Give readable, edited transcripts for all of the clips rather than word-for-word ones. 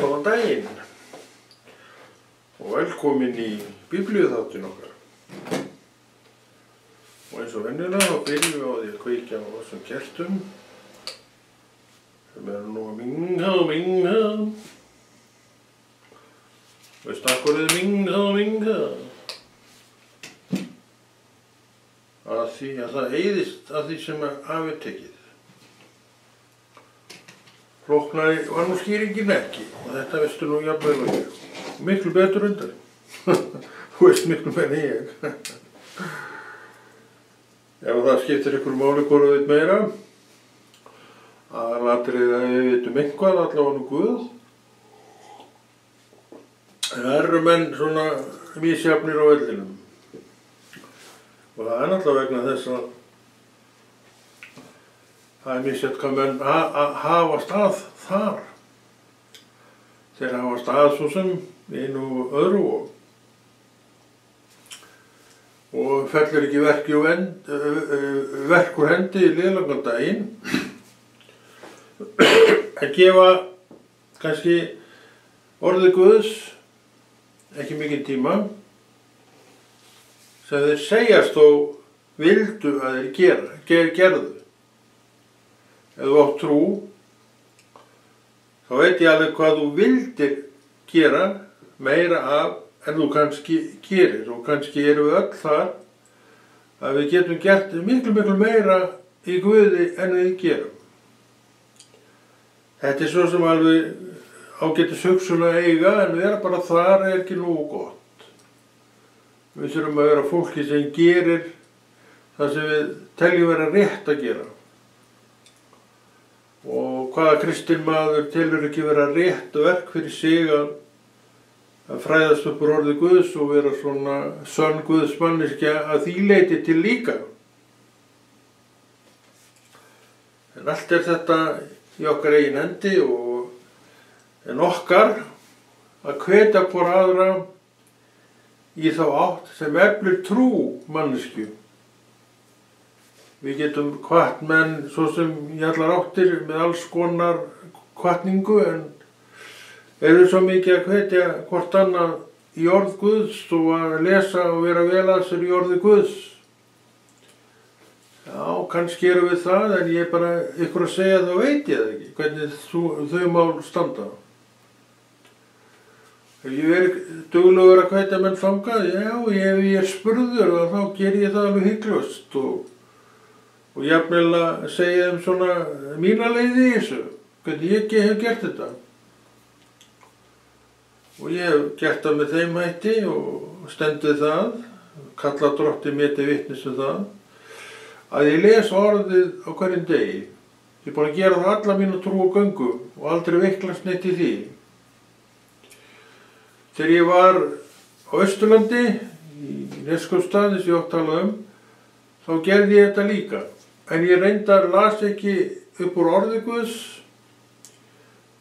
Góðan daginn og velkomin í biblíuþáttinn okkar. Og eins og venjulega þá byrjum við á því að kveikja á þessum kertum sem eru nú að minga. Veist akkurðið minga. Að því að það eyðist að því sem af er tekið. Flóknari var nú skýringin ekki og þetta veistu nú jafnvel og ég. Miklu betur undan. Þú veist miklu meira en ég. Ef það skiptir ykkur máli hvort þú veit meira, aðalatriðið að við vitum eitthvað, allavega nú Guð. En það eru menn svona misjafnir á vellinum. Og það er náttúrulega vegna þess að það er misjafnt hvað menn hafa stað þar. Þeir hafa stað svo sem einu og öðru og fellur ekki verk úr hendi í liðlangan daginn. En gefa kannski orði Guðs ekki mikinn tíma sem þeir segjast þó vildu að þeir gerðu. Ef þú átt trú, þá veit ég alveg hvað þú vildir gera meira af en þú kannski gerir. Og kannski erum við öll þar að við getum gert miklu meira í Guði en við gerum. Þetta er svo sem alveg ágætis hugsun að eiga, en vera bara þar er ekki nógu gott. Við þurfum að vera fólki sem gerir það sem við teljum vera rétt að gera. Og hvaða kristinn maður telur ekki vera rétt verk fyrir sig að fræðast upp úr orði Guðs og vera svona sönn Guðs manneskja að því leyti til líka. En allt er þetta í okkar eigin hendi en okkar að hvetja hvor aðra í þá átt sem eflir trú manneskju. Við getum hvatt menn svo sem í allar áttir með alls konar hvatningu, en erum svo mikið að hvetja hvort annað í orð Guðs og að lesa og vera vel að sér í orði Guðs. Já, kannski erum við það, en ég bara ykkur að segja þá veit ég það ekki, hvernig þau mál standa. Ef ég verið duglegur að hvetja menn þangað, já, ef ég er spurður þá ger ég það alveg hygglust og jafnvel að segja þeim svona mína leið í þessu, hvernig ég hef gert þetta. Og ég hef gert það með þeim hætti og stendið það, kalla Drottni mér til vitnis um það, að ég les orðið á hverjum degi. Ég er búin að gera það alla mína trú og göngu og aldrei veiklast neitt í því. Þegar ég var á Austurlandi, í Neskaupstað, þess ég átt að tala þá gerði ég þetta líka. En ég reyndar las ekki upp úr orði Guðs,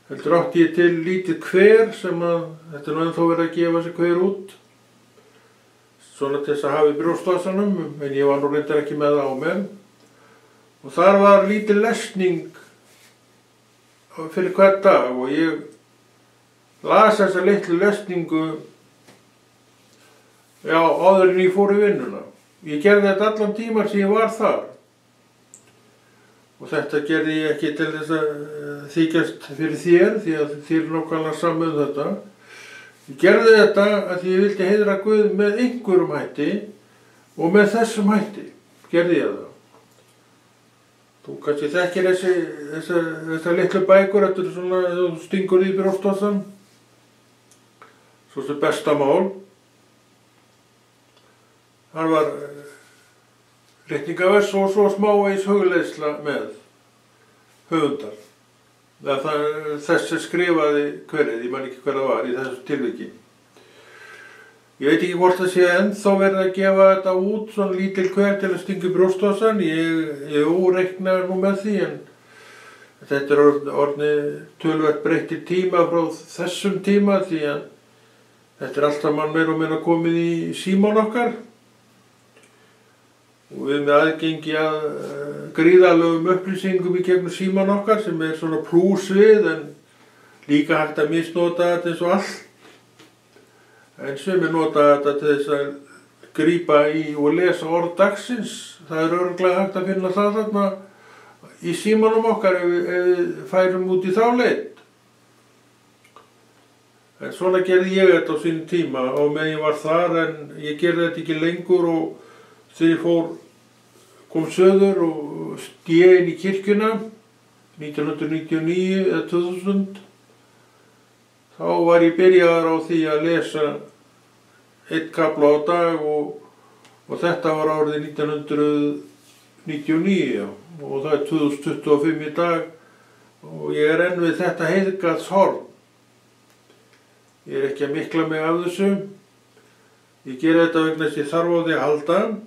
heldur átti ég til lítið kver sem þetta er nú ennþá verið að gefa sig kver út, svona til þess að hafa í brjóstvasanum, en ég var nú reyndar ekki með það á mér. Og þar var lítil lesning fyrir hvern dag og ég las þessa litlu lesningu áður en ég fór í vinnuna. Ég gerði þetta allan tíman sem ég var þar. Og þetta gerði ég ekki til þess að þykjast fyrir þér, því að þér er nákvæmlega saman þetta. Ég gerði þetta að því ég vildi heiðra Guð með einhverjum hætti og með þessum hætti gerði ég það. Þú kannski þekkir þessar litlu bækur, þetta er svona, þú stingur í brjóstvasann, svo sem besta mál. Þar var ritningavers og svo smávegis hugleiðsla með höfundar. Þessi skrifaði hverið, ég man ekki hver það var í þessu tilviki. Ég veit ekki hvort það sé ennþá verið að gefa þetta út, svona lítil hver til að stinga í brjóstvasann. Ég reiknaði nú með því, en þetta er orðið töluvert breyttir tíma frá þessum tíma, því að þetta er alltaf mann meira og meira komið í símann okkar. Og við með aðgengi að gríðarlegum upplýsingum í gegnum síman okkar sem svona plús við en líka hægt að misnota þetta eins og allt. En sumir nota þetta til þess að grípa í og lesa orð dagsins. Það örugglega hægt að finna það þarna í símanum okkar ef við færum út í þá leit. En svona gerði ég þetta á sínum tíma og meðan ég var þar en ég gerði þetta ekki lengur og þegar ég kom söður og stíg inn í kirkjuna 1999 eða 2000 þá var ég byrjaður á því að lesa einn kafla á dag og þetta var árið 1999 og það 2025 í dag og ég enn við þetta heiðgardshorn. Ég ekki að mikla mig af þessu. Ég geri þetta vegna þess að ég þarf á því að halda,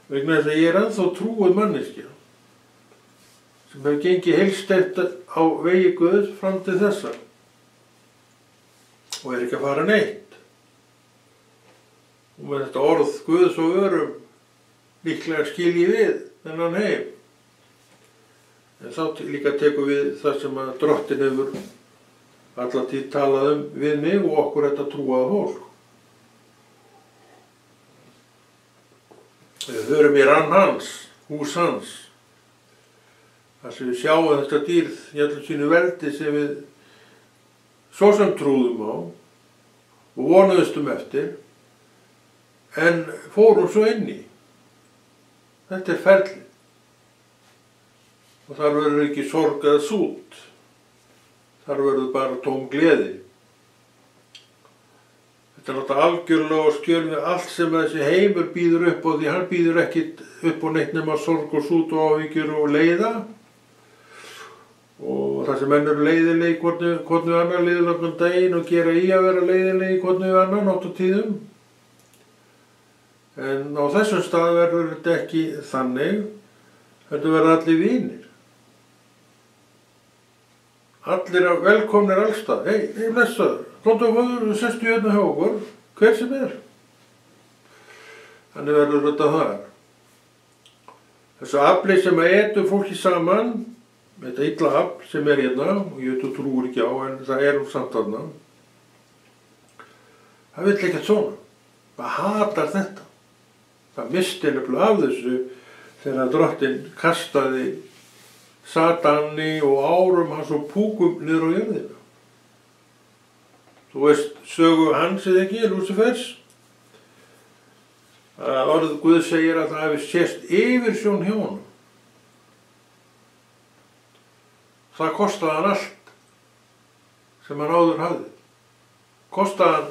vegna þess að ég ennþá trúið manneskja sem hefur gengið heilsteypt á vegi Guðs fram til þessa og ekki að fara neitt. Og með þetta orð Guðs og örum líklega skil ég við þennan heim. En þá líka tekum við það sem að Drottinn hefur alla tíð talað við mig og okkur þetta trúaða fólk. Við hörum í rann hans, hús hans, þar sem við sjáum þetta dýrð í allir sínu veldi sem við svo sem trúðum á og vonuðustum eftir, en fórum svo inn í. Þetta ferli. Og þar verður ekki sorg eða sút. Þar verður bara tóm gleði. Þetta náttúrulega algjörlega og skjöl við allt sem þessi heimur býður upp á því hann býður ekkit upp á neitt nema sorg og sút og áhyggjur og leiða. Og það sem menn eru leiðilegi hvort við annar leiðilegan daginn og gera í að vera leiðilegi hvort við annar nátt á tíðum. En á þessum stað verður þetta ekki þannig. Þetta verður allir vinir. Allir velkomnir allstað. Hei, blessaður, komdu á fóður og sestu hérna hjá okkur, hver sem er. Þannig verður þetta þar. Þessu afli sem að etur fólki saman, þetta illa afl sem er hérna, og ég trúir ekki á, en það er samt þarna. Það vill ekkert svona. Það hatar þetta. Það misti nefnilega af þessu þegar Drottinn kastaði Satani og árum hans og púkum niður á jörðina. Þú veist sögu hans eða ekki, Lúsifers? Orðið Guð segir að það hefði sést yfirsjón hjá honum. Það kostaði hann allt sem hann áður hafði. Kostaði hann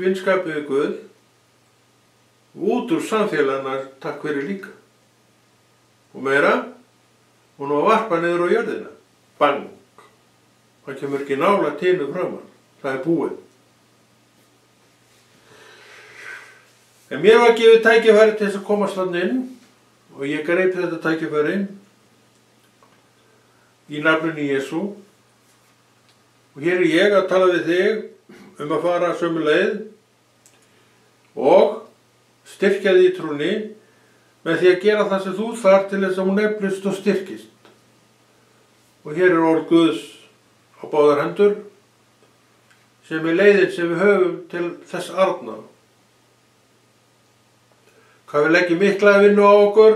vinskapið við Guð út úr samfélagina takk fyrir líka. Og meira, og nú að varpa niður á jörðina. Bang! Hann kemur ekki nálægt hinu framan. Það er búið. En mér var gefið tækifæri til þess að komast þarna inn og ég greip þetta tækifæri í nafninu Jesú. Og hér er ég að tala við þig að fara sömu leið og styrkja þig í trúnni með því að gera það sem þú þarf til þess að hún eflist og styrkist. Og hér er orð Guðs á báðar hendur sem er leiðin sem við höfum til þess arna. Hvað við leggjum mikla vinnu á okkur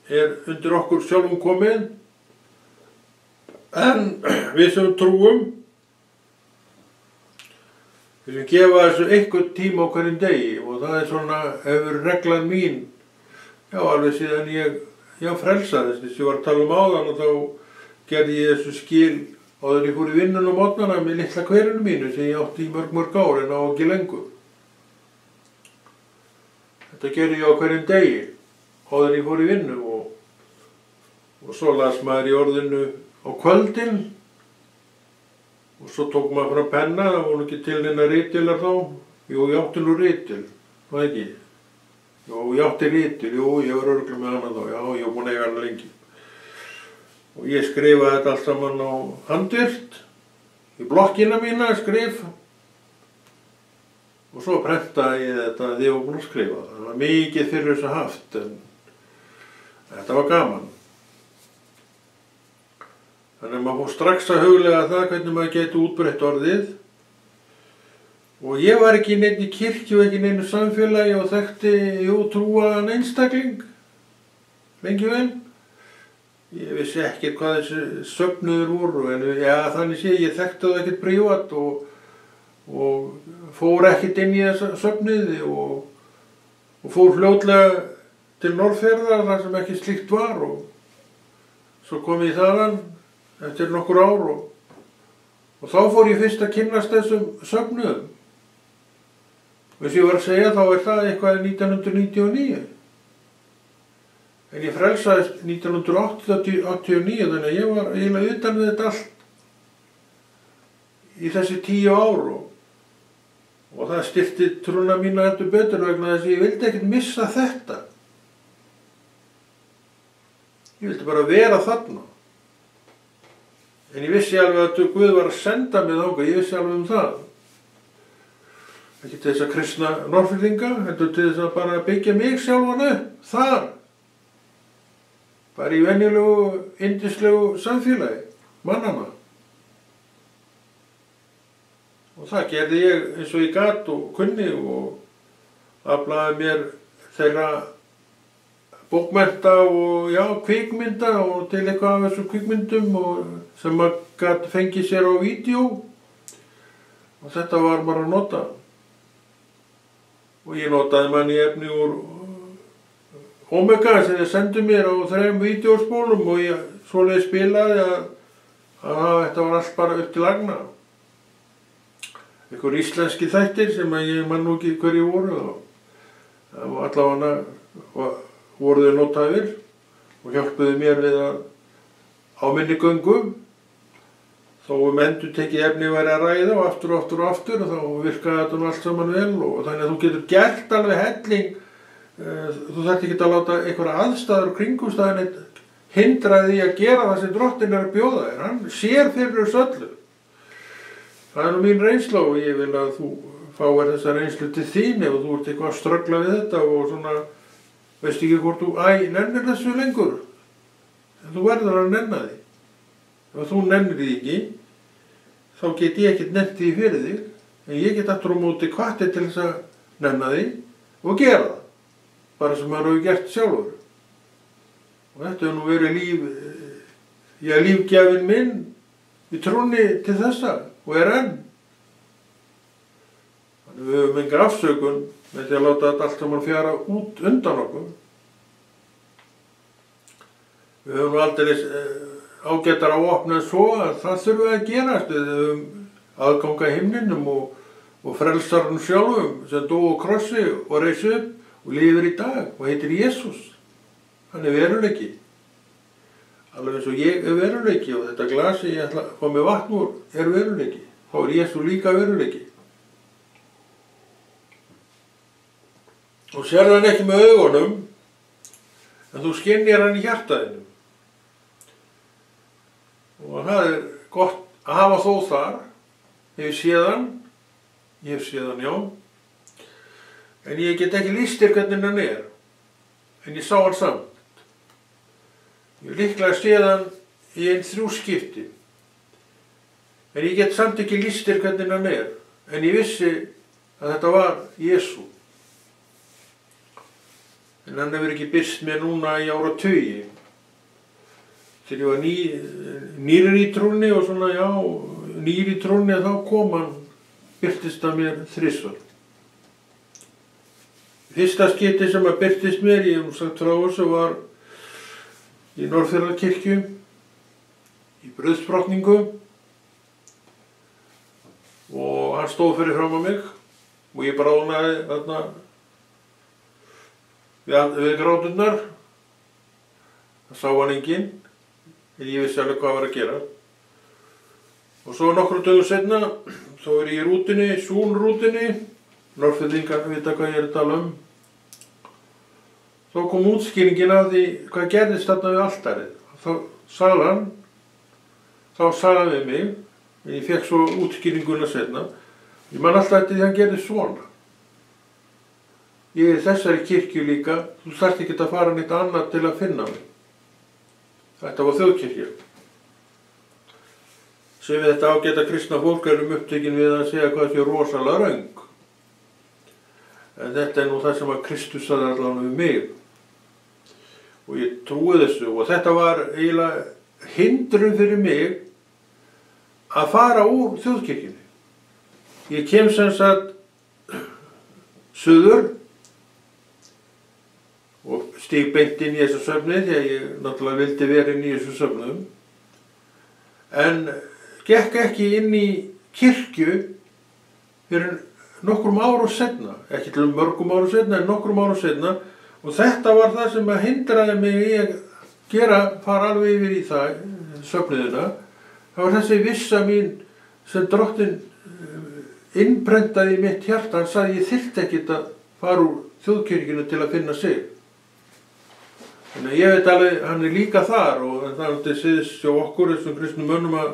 er undir okkur sjálfum komið en við sem trúum viljum gefa þessu einhvern tíma á hverjum degi og það er svona hefur reglan mín alveg síðan ég frelsaðist þess að ég var að tala áðan og þá gerði ég þessu skil áður ég fór í vinnun á morgnana með litla hverjunu mínu sem ég átti í mörg ár en á ekki lengur. Þetta gerði ég á hverjum degi áður ég fór í vinnu og svo las maður í orðinu á kvöldin og svo tók maður frá penna, það voru ekki til neina ritilar þá. Jú, ég átti nú ritil, það ekki. Jú, ég átti ritil, ég var örugglega með hana þá, ég var búinn að eiga hana lengi. Og ég skrifaði þetta allt saman á handvirkt, í blokkina mína skrif. Og svo prentaði ég þetta þegar ég var búinn að skrifa. Það var mikið fyrir þess að haft, Þetta var gaman. Þannig að maður fór strax að huglega það hvernig maður geti útbreytt orðið. Og ég var ekki í neinni kirkju, ekki í neinu samfélagi og þekkti trúaðan einstakling. Lengi vel. Ég vissi ekki hvað þessi söfnuður voru, en þannig sé ég þekkti það ekkert prívat og fór ekkert inn í þessa söfnuði og fór fljótlega til Norðfjarðar þar sem ekki slíkt var og svo kom ég þaðan eftir nokkur ár og þá fór ég fyrst að kynnast þessum söfnuðum. Og eins og ég var að segja þá það eitthvað 1999. En ég frelsaðist 1989 þannig að ég var eiginlega utan við þetta allt í þessi 10 ár og það styrkti trúna mína heldur betur vegna þess að ég vildi ekkert missa þetta. Ég vildi bara vera þarna. En ég vissi alveg að Guð var að senda mig þangað, ég vissi alveg það. Ekki til þess að kristna Norðfirðinga, heldur til þess að bara byggja mig sjálfan upp þar. Bara í venjulegu, yndislegu samfélagi, mannanna. Og það gerði ég eins og ég gat og kunni og aflaði mér þeirra bókmennta og kvikmynda og til eitthvað af þessum kvikmyndum sem maður gat fengið sér á vídeó og þetta var maður að nota. Og ég notaði manni efni úr Omega sem þeir sendu mér á 3 vídeóspólum og ég svoleiðis spilaði að þetta var allt bara upp til agna. Einhver íslenski þættir sem ég man nú ekki hverju voru og allavega voru þeir notaðir og hjálpuðu mér við að á minni göngu. Þó endurtekið efni væri að ræða og aftur og þá virkaði þetta allt saman vel og þannig að þú getur gert alveg helling. Þú þarft ekki að láta einhverja aðstæður og kringumstæðin hindra því að gera það sem Drottinn að bjóða þér. Hann sér fyrir þessu öllu. Það nú mín reynsla og ég vil að þú fáir þessa reynslu til þín ef þú ert eitthvað að ströggla við þetta og svona veist ekki hvort þú nennir þessu lengur. En þú verður að nenna því. Ef þú nennir því ekki, þá get ég ekkert nennt því fyrir þig, en ég get aftur á móti hvattir til þess að nenna því og gera það. Bara sem maður hefur gert sjálfur. Og þetta hefur nú verið lífgjafinn minn við trúnni til þessa og enn. Þannig við höfum enga afsökun með því að láta þetta allt saman fjara út undan okkur. Við höfum nú aldrei ágættar á opna svo að það þurfum að gerast. Við höfum aðganga himninum og frelsarinn sjálfum sem dó á krossi og reis upp og lifir í dag og heitir Jesús. Hann veruleiki. Alveg eins og ég veruleiki og þetta glasi ég ætla að fá með vatn úr veruleiki. Þá Jesú líka veruleiki. Og sérðu hann ekki með augunum, en þú skynjar hann í hjartaðinu. Og það gott að hafa þó þar. Ég hef séð hann, já. En ég get ekki lýst þér hvernig hann en ég sá hann samt. Ég líklega séð hann í 3 skipti. En ég get samt ekki lýst þér hvernig hann en ég vissi að þetta var Jesú. En hann hefur ekki birst mér núna í áratugi. Þegar ég var nýr í trúnni og svona, nýr í trúnni þá kom hann, birtist að mér 3 sinnum. Fyrsta skipti sem að birtist mér, ég hef sagt frá þessu, var í Norðfjarðarkirkju, í brauðsbrotningu og hann stóð fyrir fram á mig og ég bráðnaði þarna við gráturnar. Það sá hann enginn, en ég vissi alveg hvað var að gera. Og svo nokkrum dögum seinna, þá ég í rútunni, Zoom-rútunni, Norðfirðingar vita hvað ég að tala Þá kom útskýringin af því hvað gerðist þarna við altarið. Þá sagði hann við mig, en ég fekk svo útskýringuna seinna. Ég man alltaf eftir því hann gerði svona. ég er í þessari kirkju líka, þú þarft ekki að fara neitt annað til að finna mig. Þetta var þjóðkirkja. Sem við þetta ágæta kristna fólk erum upptekin við að segja hvað sé rosalega röng. En þetta er nú það sem að Kristus sagði allan við mig. Og ég trúi þessu og þetta var eiginlega hindrun fyrir mig að fara úr þjóðkirkjunni. Ég kem sem sagt suður og stíg beint inn í þessu söfni því að ég náttúrulega vildi vera inn í þessu söfnum. En gekk ekki inn í kirkju fyrir nokkrum árum seinna, ekki til mörgum árum seinna en nokkrum árum seinna, og þetta var það sem að hindraði mig í að fara alveg yfir í það, söfnuðina. Það var þessi vissa mín sem Drottinn innprentaði í mitt hjarta. Hann sagði ég þyrfti ekkert að fara úr þjóðkirkjunni til að finna sig. Þannig að ég veit alveg, hann er líka þar og það er alltaf síðust hjá okkur þessum kristnum mönnum að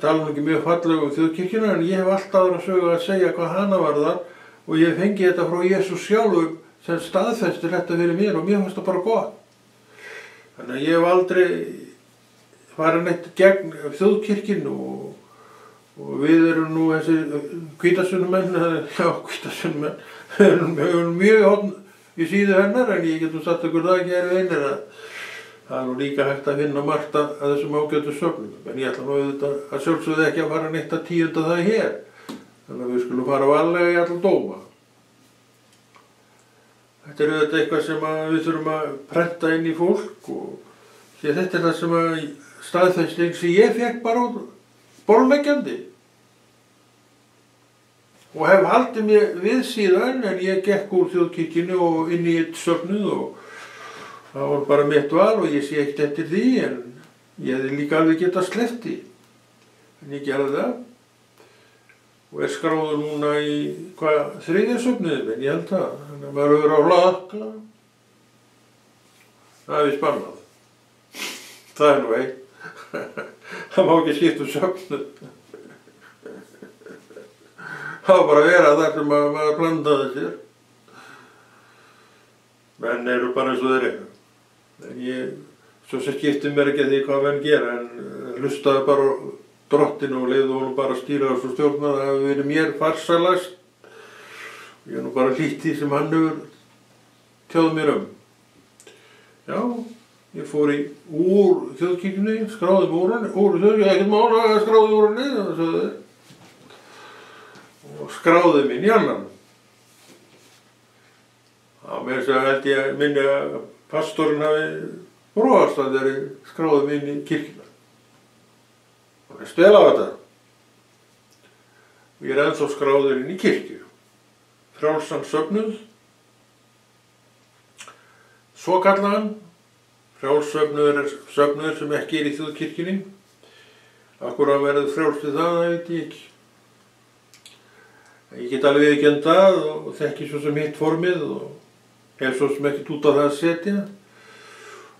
tala ekki mjög fallega þjóðkirkjuna, en ég hef alltaf aðra sögu að segja hvað hana varðar og ég fengi þetta frá Jesús sjálfur sem staðfestir þetta fyrir mér og mér fannst það bara gott. Þannig að ég hef aldrei farið neitt gegn þjóðkirkjunni og við erum nú þessi hvítasunnumenn, við erum mjög hótt í síðu hennar, en ég getum sagt ykkur það ekki einir að það er nú líka hægt að finna margt að þessum ágætu söfnum. En ég ætla nú auðvitað að sjálfsögðu ekki að fara neitt að tíunda það hér. Þannig að við skulum fara varlega í alla dóma. Þetta er auðvitað eitthvað sem við þurfum að prenta inn í fólk og því að þetta er það sem að staðfesting sem ég fekk bara út borðleggjandi. Og hef haldið mér við síðan, en ég gekk úr þjóðkirkjunni og inn í eitt söfnuð og það var bara mitt val og ég sé ekkert eftir því, en ég hefði líka alveg getað sleppt því. En ég gerði það og er skráður núna í þriðja söfnuðin, en ég held það. Þannig að maður verður á hlakka. Það er víst bannað. Það er nú eitt. Það má ekki skipta söfnuð. Það var bara að vera þar sem maður blandaði sér. Menn eru bara eins og þeir eru. En svo sem skiptir mér ekki að því hvað menn gera, en hlustaði bara á Drottinn og leiði honum bara að stýra þessu stjórna. Það hefur verið mér farsælast. Ég er nú bara lítið sem hann hefur tjáð mér um. Já, ég fór úr þjóðkirkjunni, skráði úr þjóðkirkjunni, ekkert mála að skráði úr henni, og skráði minn í annan. Það með þess að held ég minni að pastorinn hafi brogast að þeirri skráði mig inn í kirkjuna. Og ég stel á þetta. Og ég er ennþá skráður inn í kirkju. Frjálsan söfnuð. Svo kallaðan. Frjálssöfnuður er söfnuður sem ekki er í þjóðkirkjunni. Akkur að verða frjáls við það veit ég ekki. Ég get alveg viðurkennt það og þekki svo sem hitt formið og hef svo sem ekkert út á það að setja.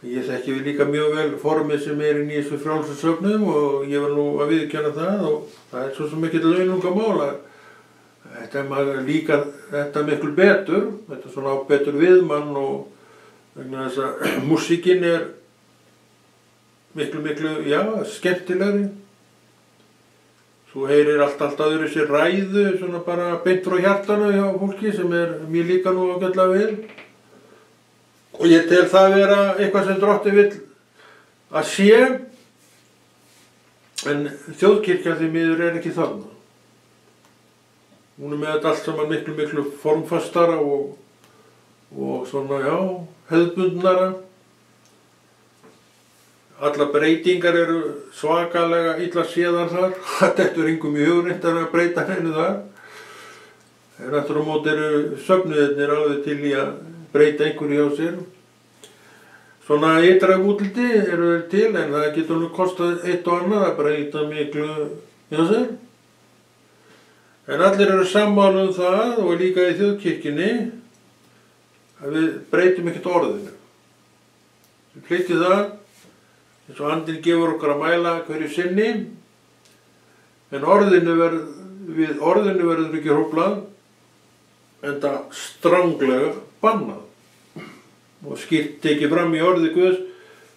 Ég þekki líka mjög vel formið sem er inn í þessu frjálsu söfnuðum og ég var nú að viðurkenna það og það er svo sem ekkert launungamál að þetta maður líka þetta miklu betur, þetta svona á betur viðmann og vegna þess að músíkin er miklu, já, skemmtilegri. Þú heyrir allt öðru sér ræðu, svona bara beint frá hjartanu hjá fólki sem er mér líka nú ágætlega vel. Og ég tel það vera eitthvað sem Drottinn vill að sé, en þjóðkirkjan því miður er ekki þarna. Hún er með þetta allt saman miklu formfastara og svona, já, hefðbundnara. Allar breytingar eru svakalega illa séðar þar. Þetta er engum í hugreitt að breyta henni þar. En aftur á móti eru söfnuðirnir alveg til í að breyta einhverju hjá sér. Svona ytra útliti eru þeir til, en það getur nú kostað eitt og annað að breyta miklu hjá sér. En allir eru sammála um það og líka í þjóðkirkjunni að við breytum ekkert orðinu. Við flytjum það eins og Andinn gefur okkur að mæla hverju sinni, en orðinu verður ekki hróflað enda stranglega bannað. Og skýrt tekið fram í orði Guðs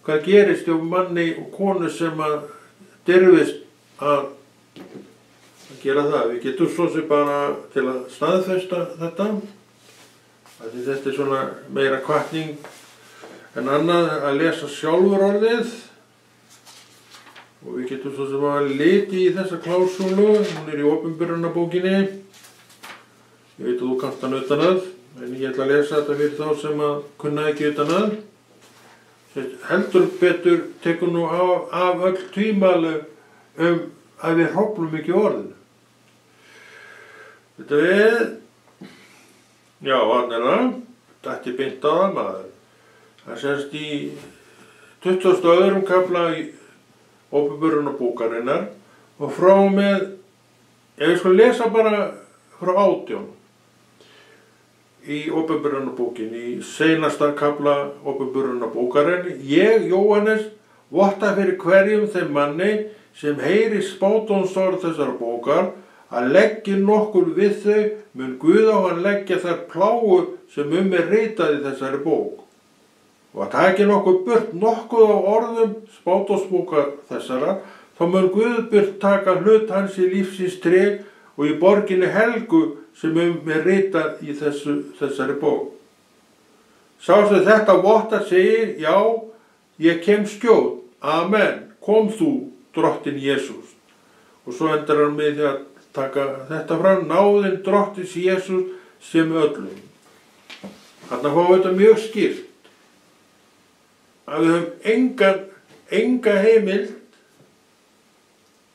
hvað gerist hjá manni og konu sem að dirfist að gera það. Við getum svo sem bara til að staðfesta þetta. Þetta er svona meira hvatning en annað að lesa sjálfur orðið. Og við getum svo sem að liti í þessa klásúlu, hún í Opinberunarbókinni. Ég veit að þú kannt hann utanað, en ég ætla að lesa þetta fyrir þá sem að kunna ekki utanað. Heldur betur tekur nú af öll tvímæli að við hróflum ekki orðinu. Þetta við, já, hann er það, þetta er beint á það maður. Það sést í 22. kafla í Opinberunarbókarinnar og frá með, ég skal lesa bara frá 18 í Opinberunarbókinni, í seinasta kafla Opinberunarbókarinn. Ég, Jóhannes, votta fyrir hverjum þeim manni sem heyri spádómsorð þessar bókar að leggja nokkur við þau, mun Guð á hann leggja þær plágur sem er ritað í þessari bók. Og að taki nokkuð burt nokkuð á orðum spádómsbókar þessara, þá mun Guð burt taka hlut hans í lífsins tré og í borginni helgu sem er ritað í þessari bók. Sá sem þetta vottar segir, já, ég kem skjótt, amen, kom þú, drottinn Jesús. Og svo endar hann með því að taka þetta fram, náðin drottins Jesús sem öllum. Þarna fáum við þetta mjög skýrt. Að við höfum enga heimild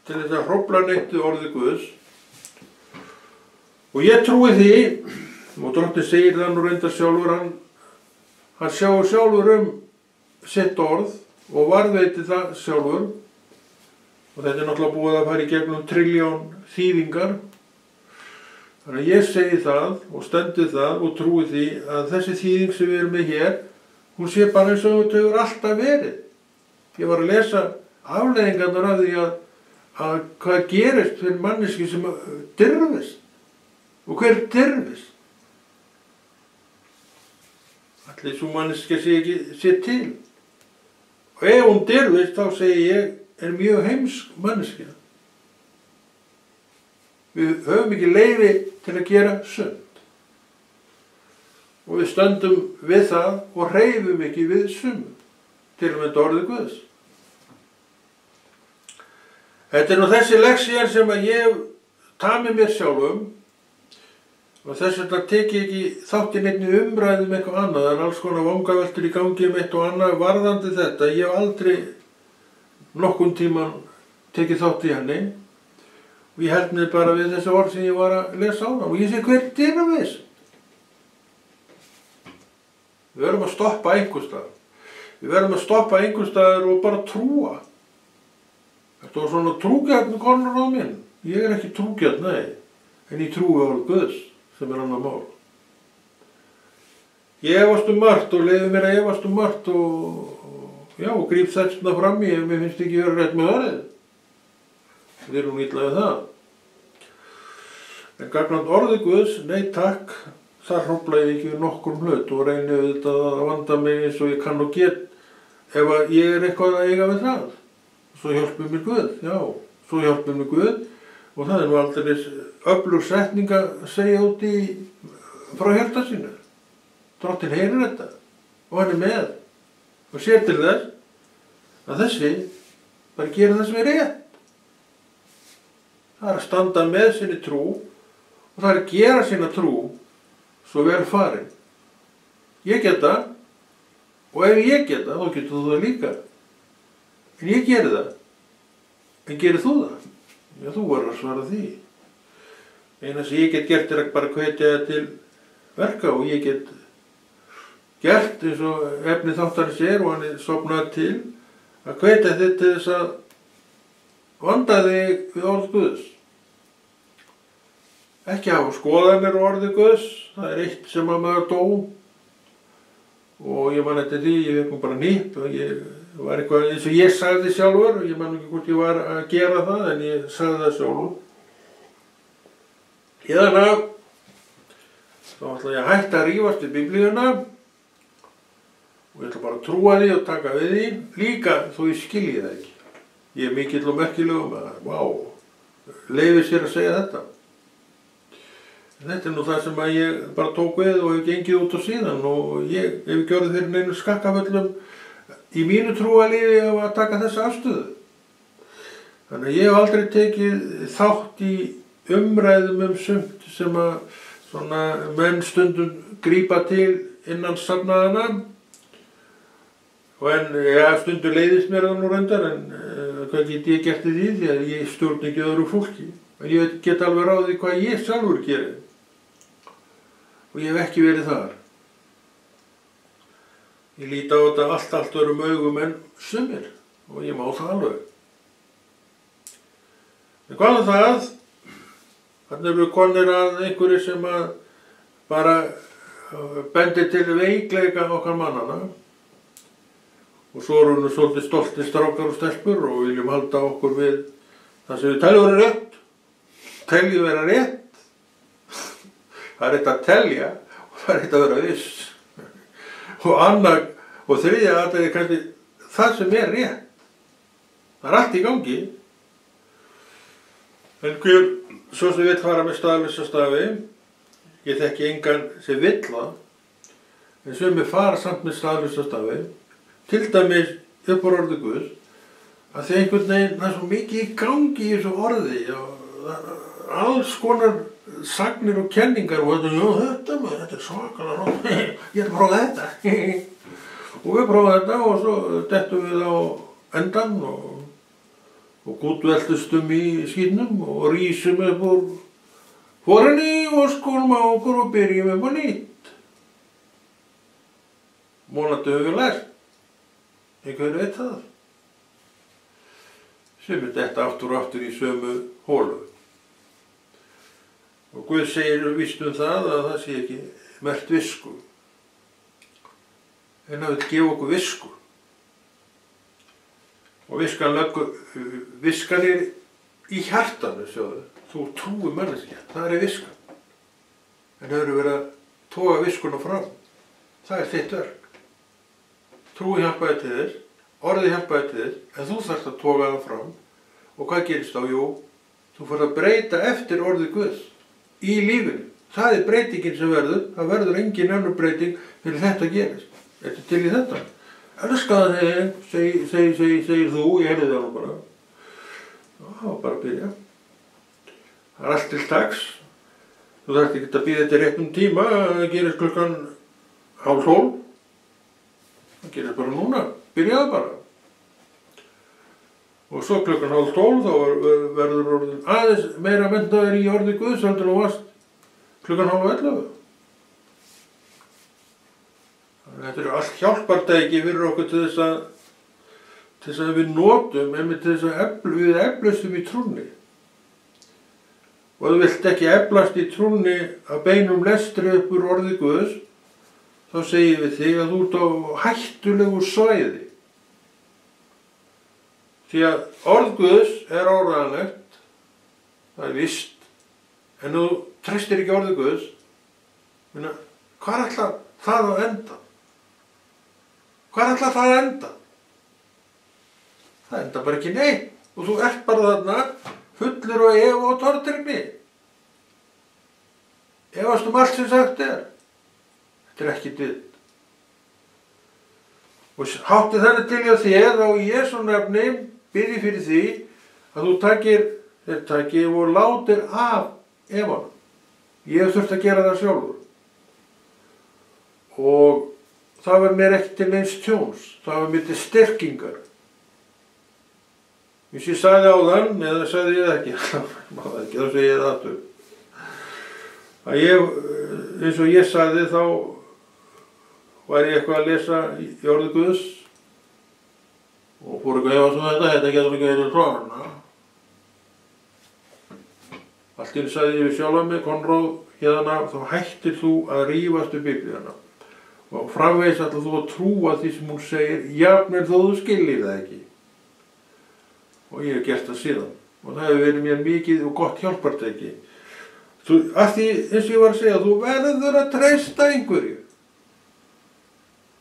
til þess að hrófla neitt við orði Guðs. Og ég trúi því, og drottinn segir það nú reyndar sjálfur, hann sjáur sjálfur sitt orð og varðveiti það sjálfur. Og þetta er náttúrulega búið að fara í gegnum 1 trilljón þýðingar. Þannig að ég segi það og stendi það og trúi því að þessi þýðing sem við erum með hér, hún sé bara eins og þetta hefur alltaf verið. Ég var að lesa afleiðingarnar af því að hvað gerist fyrir manneski sem dirfist. Og hver dirfist? Allir svo manneski sé til. Og ef hún dirfist þá segi ég er mjög heimsk manneskja. Við höfum ekki leyfi til að gera synd. Og við stöndum við það og hreyfum ekki við synd, til og með orðið Guðs. Þetta er nú þessi leksían sem að ég tami mér sjálfum og þess vegna tek ég ekki þátt í neinni umræðu eitthvað annað. Það er alls konar vangaveltur í gangi eitt og annað varðandi þetta. Ég hef aldrei nokkurn tíman tekið þátt í henni og ég held mig bara við þessi orð sem ég var að lesa á það og ég sé hver dirfist. Við verðum að stoppa einhvers staðar. Við verðum að stoppa einhvers staðar og bara trúa. Þetta var svona trúgjarn konur á minn. Ég er ekki trúgjarn, nei. En ég trúi á orð Guðs, sem er annað mál. Ég efast margt og leyfi mér að efast margt og gríp þessna fram í ef mér finnst ekki vera rétt með orðið. Þið erum illa við það. En gagnvart orðið Guðs, nei takk. Þar hrófla ég ekki við nokkrum hlut og reyni auðvitað að vanda mig eins og ég kann og get ef ég er eitthvað að eiga við það. Svo hjálpir mér Guð, já, svo hjálpir mér Guð og það er nú aldrei öflug setning að segja út frá hjarta sínu. Drottinn heyrir þetta og hann er með og sér til þess að þessi bara gera það sem er rétt. Það er að standa með sinni trú og það er að gera sína trú svo vel farin. Ég get það og ef ég get það, þá getur þú það líka. En ég geri það. En gerir þú það? Já, þú verður að svara því. Eina sem ég get gert er að bara hvetja það til verka og ég get gert eins og efni þáttarins er og hann er sofnað til að hvetja þig til þess að vanda þig við orð Guðs. Ekki hafa skoðanir á orði Guðs, það er eitt sem að maður dó og ég man eftir því, ég fekk bara nýtt og ég var eitthvað eins og ég sagði sjálfur, ég man ekki hvort ég var að gera það en ég sagði það sjálfur. Þannig að þá ætla ég að hætta að rífast við Biblíuna og ég ætla bara að trúa því og taka við því, líka þó ég skilji það ekki. Ég mikill og merkilegum að, leyfi sér að segja þetta. Þetta nú það sem að ég bara tók við og hef gengið út á síðan og ég hef ekki orðið fyrir neinu skakkaföllum í mínu trúarlífi af að taka þessa afstöðu. Þannig að ég hef aldrei tekið þátt í umræðum sumt sem að svona menn stundum grípa til innan safnaðana en stundum leiðist mér það nú reyndar en hvað get ég gert í því að ég stjórn ekki öðru fólki. En ég get alveg ráðið hvað ég sjálfur gerir. Og ég hef ekki verið þar. Ég líti á þetta allt öðrum augum en sumir og ég má það alveg. En hvað það? Þannig eru konir að einhverju sem að bara bendir til veikleika okkar mannana og svo eru við svolítið stoltir strákar og stelpur og viljum halda okkur við það sem við teljum vera rétt. Teljum vera rétt. Það er rétt að telja og það er rétt að vera viss. Og þriðja atriði er kannski það sem er rétt. Það er allt í gangi. En hver svo sem vill fara með staðlausa stafi, ég þekki engan sem vill það, en sumir fara samt með staðlausa stafi, til dæmis upp á orði Guðs, að því einhvern veginn það er svo mikið í gangi í þessu orði og alls konar sagnir og kenningar og þetta er svakalega rótt, ég er að prófa þetta og við prófum þetta og svo dettum við á endan og gútveltustum í skýrnum og rísum upp úr forinni og skolum á okkur og byrjum upp á nýtt. Vonandi höfum við lært. Einhver veit það. Sumir detta aftur og aftur í sömu hólu. Og Guð segir víst það að það sé ekki merkt visku. En það vil gefa okkur visku. Og viskan er í hjartanu, sjáðu. Þú trúir manneskja, það er viskan. En það eru verið að toga viskuna fram. Það er þitt verk. Trúi hjálpaði til þess, orðið hjálpaði til þess, en þú þarft að toga það fram. Og hvað gerist þá? Jú, þú fórst að breyta eftir orðið Guðs í lífinu. Það er breytingin sem verður. Það verður engin önnur breyting fyrir þetta gerist. Þetta til í þetta. Elskaðu þig, segir þú, ég heyrði það nú bara. Það var bara að byrja. Það er allt til taks. Þú þarft ekki að bíða þetta réttum tíma, það gerist klukkan 11:30. Það gerist bara núna, byrjaðu bara. Og svo klukkan 11:30 þá verður orðin aðeins meira menntaður í orði Guðs heldur en þú varst klukkan 10:30. Þetta eru allt hjálpartæki fyrir okkur til þess að við notum, einmitt til þess að við eflustum í trúnni. Og ef þú vilt ekki eflast í trúnni að beinum lestri upp úr orði Guðs, þá segjum við þig að þú ert á hættulegu svæði. Því að orð Guðs er áreiðanlegt, það er víst, en þú treystir ekki orði Guðs, hvað ætlar það að enda? Hvað ætlar það að enda? Það enda bara ekki neitt og þú ert bara þarna fullur og efa og tortryggni. Efast allt sem sagt er. Þetta er ekki ditt. Og hátti þannig til hjá þér á Jesú nafni bið ég fyrir því að þú takir og látir af efanum. Ég hef þurft að gera það sjálfur. Og það var mér ekki til neins tjóns, það var mér til styrkingar. Hvis ég sagði á þann, eða sagði ég það ekki, þá segi ég það aftur. Að eins og ég sagði þá var ég eitthvað að lesa í orði Guðs og fór eitthvað að hefa þetta getur ekki verið svona. Allt í einu sagði ég við sjálfa mig, Konráð, hérna, þá hættir þú að rífast við Biblíuna. Og framvegis ætlar þú að trúa því sem hún segir, jafnvel þó þú skiljir það ekki. Og ég hef gert það síðan. Og það hefur verið mér mikið og gott hjálpartæki. Af því, eins og ég var að segja, þú verður að treysta einhverju.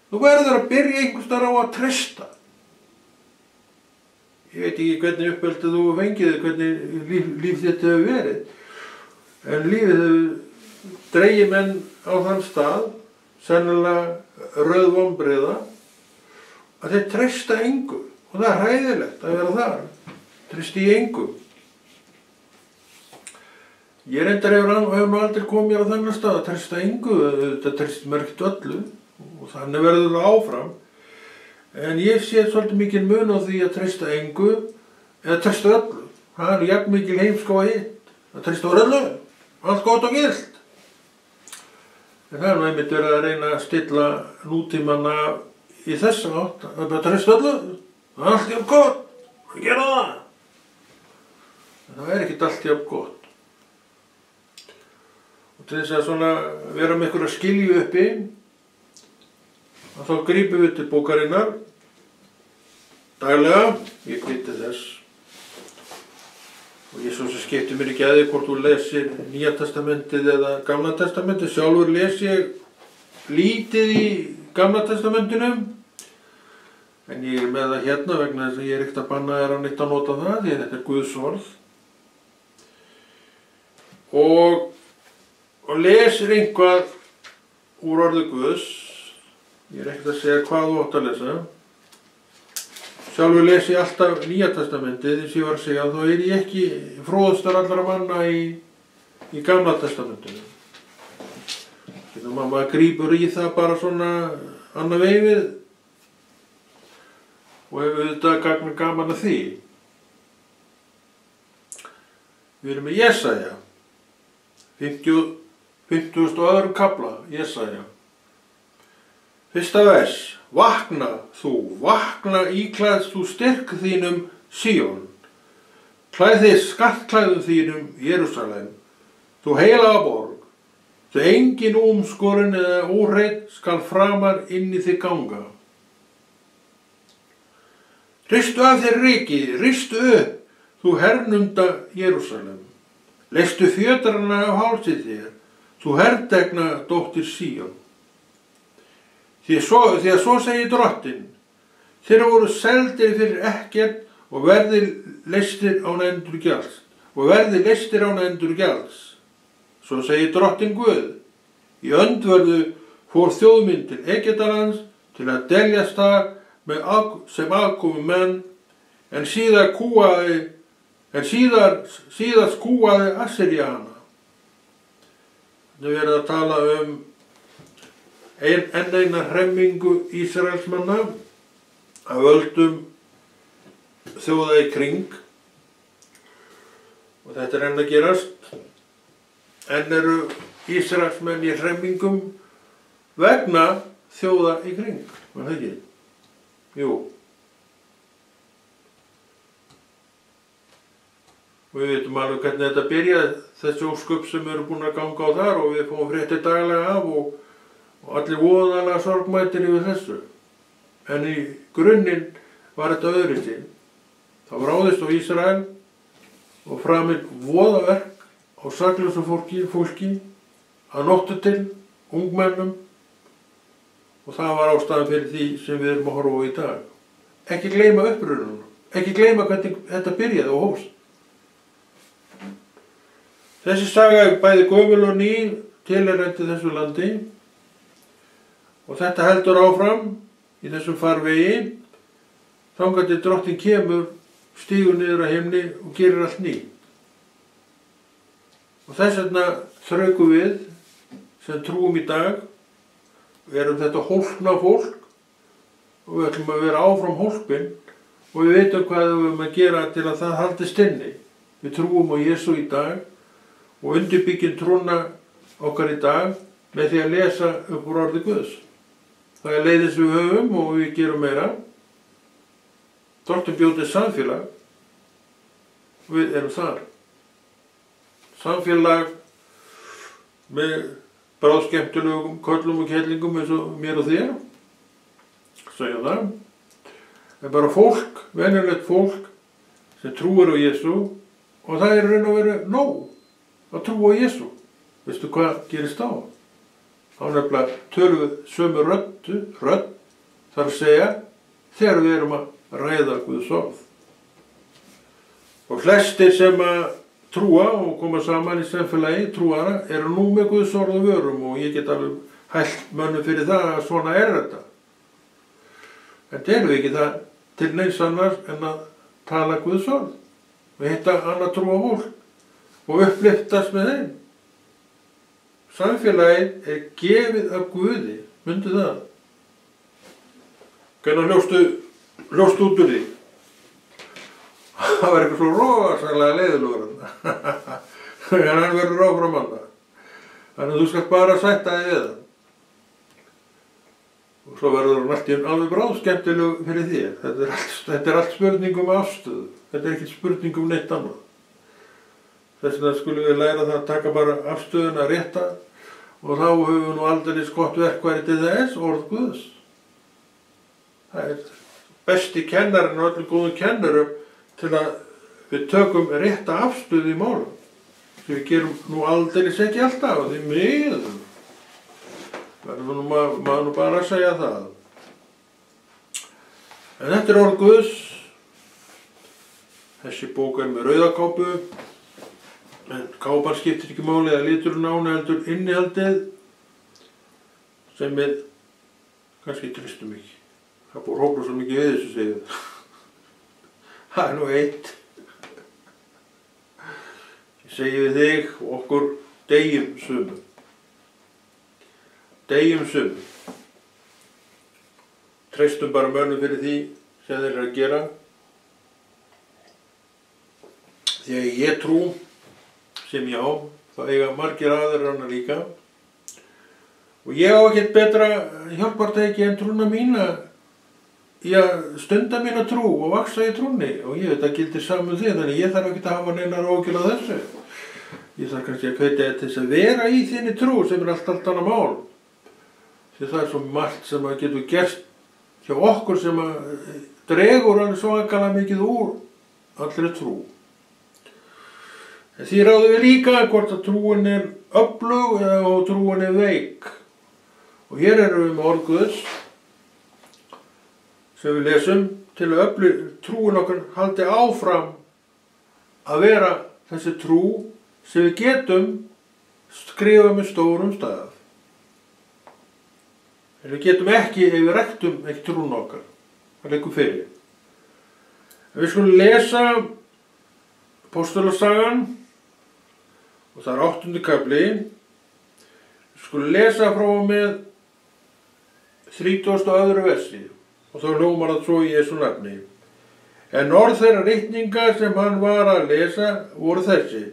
Þú verður að byrja einhvers staðar á að treysta. Ég veit ekki hvernig uppeldið þú fengið, hvernig líf þitt hefur verið. En lífið hefur dregið menn á þann stað, sennilega rauð vonbrigða, að þeir treysta engu. Og það er hræðilegt að vera þar. Treysti í engu. Ég reyndar hefur nú aldrei komið mér á þennan stað að treysta engu, þetta treyst mér ekkert öllu og þannig verður það áfram. En ég sé svolítið mikil mun á því að treysta engu eða treysta öllu. Það er jafn mikil heimsko að hitt, að treysta öllu, allt gott og gilt. En það er nú einmitt verið að reyna að stilla nútímanna í þessa átt, að bara treysta öllu, allt jafn gott, að gera það. En það er ekkert allt jafn gott. Til þess að svona vera með einhverja skilju uppi og þá grípum við til bókarinnar daglega, ég hviti þess og ég svo sem skipti mér ekki að því hvort þú lesir Nýja testamentið eða Gamla testamentið. Sjálfur les ég lítið í Gamla testamentinu en ég er með það hérna vegna þess að ég er ekkert að banna þér að neitt að nota það því að þetta er Guðs orð og lesir einhvað úr orði Guðs. Ég er ekkert að segja hvað þú átt að lesa. Sjálfur les ég alltaf Nýja testamentið, þess ég var að segja, þá er ég ekki fróðstar allra manna í Gamla testamentinu. Þannig að maður grípur í það bara svona annað veifið og hefur þetta gaman að því. Við erum með Jesaja, 50. kafla, Jesaja. Fyrsta vers. Vakna þú, vakna íklæðst þú styrk þínum Síón. Klæð þig skattklæðum þínum Jerúsalem. Þú heilaga borg. Þú engin óumskorin eða óhreinn skal framar inn í þig ganga. Ristu af þér rykið, ristu upp, þú hernumda Jerúsalem. Leistu fjötrana af hálsið þér, þú herrdegna dóttir Síón. Því að svo segir drottinn, þeir voru seldir fyrir ekkert og verði leystir án endurgjalds. Svo segir drottinn Guð, í öndverðu fór þjóðmynd til Egyptalands til að deljast þar sem aðkomu menn, en síðar kúaði Assyríana. Það verið að tala enn eina hremmingu Ísraelsmanna af völdum þjóða í kring og þetta er enn að gerast. Enn eru Ísraelsmenn í hremmingum vegna þjóða í kring, var það ekki? Jú. Og við veitum alveg hvernig þetta byrjaði, þessi ósköp sem eru búin að ganga á þar og við fáum fréttir daglega af og allir voðalega sorgmættir yfir þessu. En í grunninn var þetta öðruvísi. Það var ráðist á Ísrael og framinn voðaverk á saklausu fólki að nóttu til, ungmennum, og það var ástæðan fyrir því sem við erum að horfa á í dag. Ekki gleyma upprunanum, ekki gleyma hvernig þetta byrjaði og hófst. Þessi saga er bæði gömul og ný, tilheyrandi þessu landi og þetta heldur áfram í þessum farvegi þangað til drottinn kemur, stígur niður að himni og gerir allt nýtt. Og þess vegna þraukum við sem trúum í dag, við erum þetta hólpna fólk og við ætlum að vera áfram hólpin og við veitum hvað við höfum að gera til að það haldist inni. Við trúum á Jesú í dag og undirbyggjum trúna okkar í dag með því að lesa upp úr orði Guðs. Það er leiðis við höfum og við gerum meira. Drottinn bjó til samfélag og við erum þar. Samfélag með bráðskemmtilegum köllum og kellingum eins og mér og þér. Segja það. Það er bara fólk, venjulegt fólk sem trúir á Jesú og það er raun og veru nóg að trúa á Jesú. veistu hvað gerist þá? Þá nefnilega tölum við sömu rödd, þar að segja, þegar við erum að ræða Guðs orð. Og flestir sem að trúa og koma saman í samfélagi trúara eru nú með Guðs orð á vörum og ég get alveg hælt mönnum fyrir það að svona þetta. En erum við ekki það til neins annars en að tala Guðs orð og hitta annað trúafólk og upplyftast með þeim. Samfélagið er gefið af Guði, myndu það. Hvernig hljóstu út úr því? Það var eitthvað svo rosalega leiðilegur en hann verður áfram annað. Þannig að þú skalt bara sætta þig við það. Og svo verður hann allt í alveg bráðskemmtilegu fyrir þér. Þetta er allt spurning um afstöðu. Þetta er ekki spurning um neitt annað. Þess vegna skulum við læra það að taka bara afstöðuna rétta og þá höfum við nú aldrei gott verkværi til þess, orð Guðs. Það er besti kennarinn og öllum góðum kennurum til að við tökum rétta afstöðu í málum. Sem við gerum nú aldrei ekki alltaf, því miður. Verður maður nú bara að segja það. En þetta er orð Guðs. Þessi bók er með rauðakápu. En kápan skiptir ekki máli eða liturinn á henni heldur innihaldið sem við kannski tristum ekki. Það búið hrópla svo mikið við þessu segið. Það er nú eitt. Ég segi við þig og okkur deyjum sumum. Deyjum sumum. Treystum bara mönnum fyrir því sem þeir eru að gera. Því að ég trú sem já, þá eiga margir aðrir hana líka. Og ég á ekkert betra hjálpartæki en trúna mína í að stunda mína trú og vaxa í trúnni. Og ég veit að gildir saman því, þannig ég þarf ekkert að hafa neinar ágjörð á þessu. Ég þarf kannski að hvetja til þess að vera í þinni trú sem er allt annað mál. Því það er svo margt sem að getur gerst hjá okkur sem að dregur alveg svakalega mikið úr allri trú. En því ráðum við líka hvort að trúin er öflug og trúin er veik. Og hér erum við með orð Guðs sem við lesum til að öflug trúin okkar haldi áfram að vera þessi trú sem við getum skrifað með stórum staf. En við getum ekki ef við ræktum ekki trún okkar. Það liggur fyrir. En við skulum lesa Apóstolasagan og það er 8. kafli. Við skulum lesa frá og með 32. versi og þá hljómar það svo í Jesú nafni. En orð þeirra ritninga sem hann var að lesa voru þessi: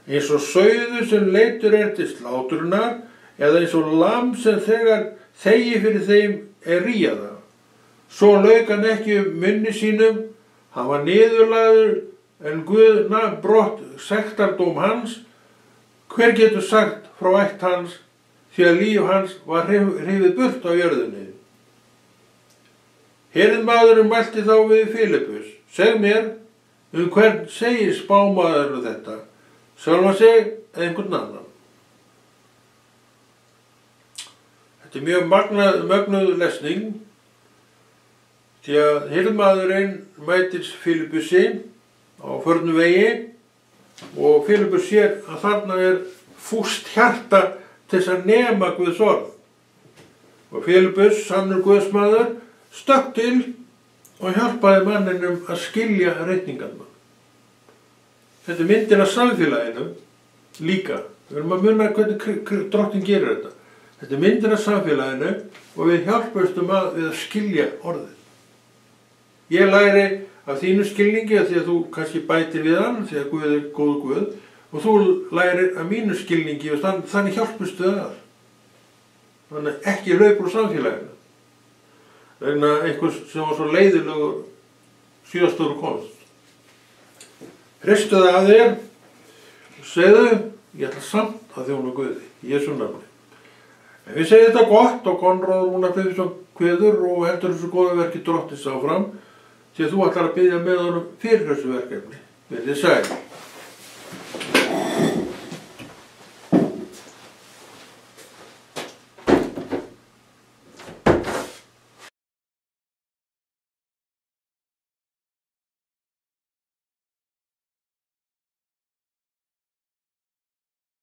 eins og sauður sem leiddur er til slátrunar eða eins og lamb sem þegar þegi fyrir þeim er ríða. Svo lauk hann ekki munni sínum, hann var niðurlagður en Guð nam brott sektardóm hans. Hver getur sagt frá ætt hans, því að líf hans var hrifið burt á jörðinni. Hirðmaðurinn mælti þá við Filippus: seg mér, hvern segir spámaðurinn þetta? Sjálfan sig eða einhvern annan? Þetta er mjög mögnuð lesning, því að hirðmaðurinn mætir Filippusi á förnum vegi og Filippus sér að þarna er fúst hjarta til þess að nema Guðs orð. Og Filippus, sannur Guðsmaður, stökk til og hjálpaði manninum að skilja ritningarnar. Þetta er myndin af samfélaginu líka. Við erum að muna hvernig Drottinn gerir þetta. Þetta er myndin af samfélaginu og við hjálpumstum við að skilja orðið. Ég læri af þínu skilningi því að þú kannski bætir við hann, því að Guð er góð Guð, og þú lærir af mínu skilningi og þannig hjálpustu það. Þannig ekki hlaupur úr samfélaginu. Vegna einhvers sem var svo leiðilegur síðastur komst. Hristu það að þér og segðu: ég ætla samt að þjóna Guði, í Jesú nafni. En við segjum þetta gott og Konráð Rúnar Friðriksson kveður og heldur þessu góða verki Drottins áfram, því að þú ætlar að biðja með honum fyrir þessu verkefni. Verið sæl.